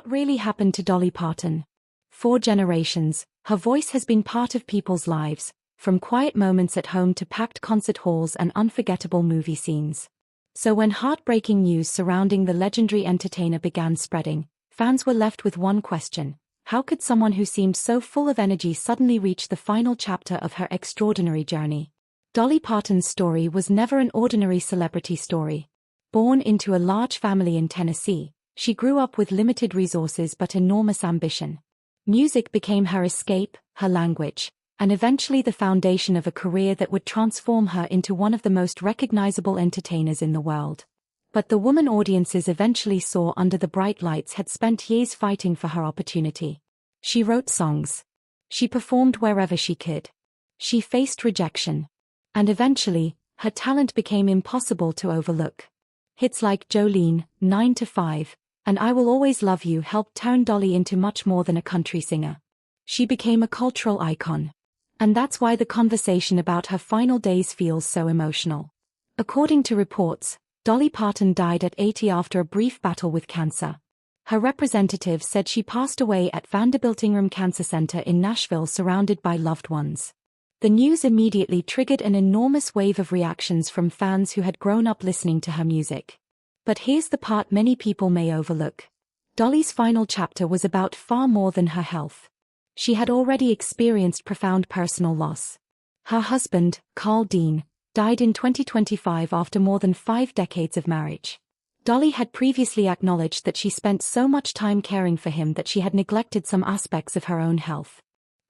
what really happened to Dolly Parton? For generations, her voice has been part of people's lives, from quiet moments at home to packed concert halls and unforgettable movie scenes. So when heartbreaking news surrounding the legendary entertainer began spreading, fans were left with one question: how could someone who seemed so full of energy suddenly reach the final chapter of her extraordinary journey? Dolly Parton's story was never an ordinary celebrity story. Born into a large family in Tennessee, she grew up with limited resources but enormous ambition. Music became her escape, her language, and eventually the foundation of a career that would transform her into one of the most recognizable entertainers in the world. But the woman audiences eventually saw under the bright lights had spent years fighting for her opportunity. She wrote songs. She performed wherever she could. She faced rejection. And eventually, her talent became impossible to overlook. Hits like Jolene, 9 to 5, and I Will Always Love You helped turn Dolly into much more than a country singer. She became a cultural icon. And that's why the conversation about her final days feels so emotional. According to reports, Dolly Parton died at 80 after a brief battle with cancer. Her representatives said she passed away at Vanderbilt Ingram Cancer Center in Nashville surrounded by loved ones. The news immediately triggered an enormous wave of reactions from fans who had grown up listening to her music. But here's the part many people may overlook. Dolly's final chapter was about far more than her health. She had already experienced profound personal loss. Her husband, Carl Dean, died in 2025 after more than 5 decades of marriage. Dolly had previously acknowledged that she spent so much time caring for him that she had neglected some aspects of her own health.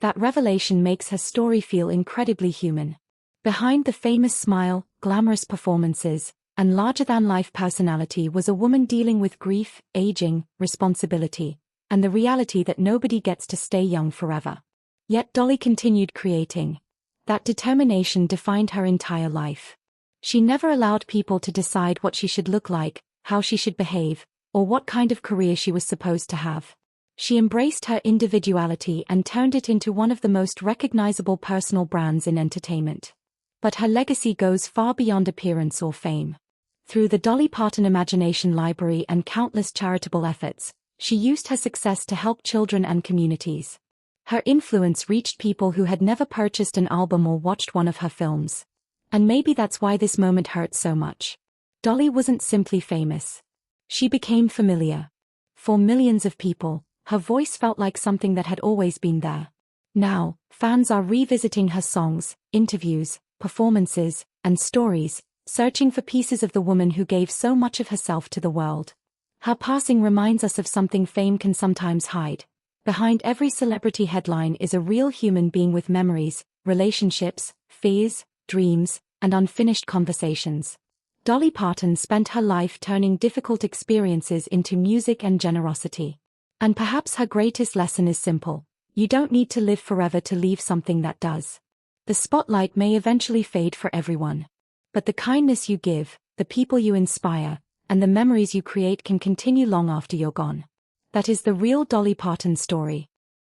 That revelation makes her story feel incredibly human. Behind the famous smile, glamorous performances, and larger-than-life personality was a woman dealing with grief, aging, responsibility, and the reality that nobody gets to stay young forever. Yet Dolly continued creating. That determination defined her entire life. She never allowed people to decide what she should look like, how she should behave, or what kind of career she was supposed to have. She embraced her individuality and turned it into one of the most recognizable personal brands in entertainment. But her legacy goes far beyond appearance or fame. Through the Dolly Parton Imagination Library and countless charitable efforts, she used her success to help children and communities. Her influence reached people who had never purchased an album or watched one of her films. And maybe that's why this moment hurts so much. Dolly wasn't simply famous. She became familiar. For millions of people, her voice felt like something that had always been there. Now, fans are revisiting her songs, interviews, performances, and stories, searching for pieces of the woman who gave so much of herself to the world. Her passing reminds us of something fame can sometimes hide. Behind every celebrity headline is a real human being with memories, relationships, fears, dreams, and unfinished conversations. Dolly Parton spent her life turning difficult experiences into music and generosity. And perhaps her greatest lesson is simple: you don't need to live forever to leave something that does. The spotlight may eventually fade for everyone. But the kindness you give, the people you inspire, and the memories you create can continue long after you're gone. That is the real Dolly Parton story.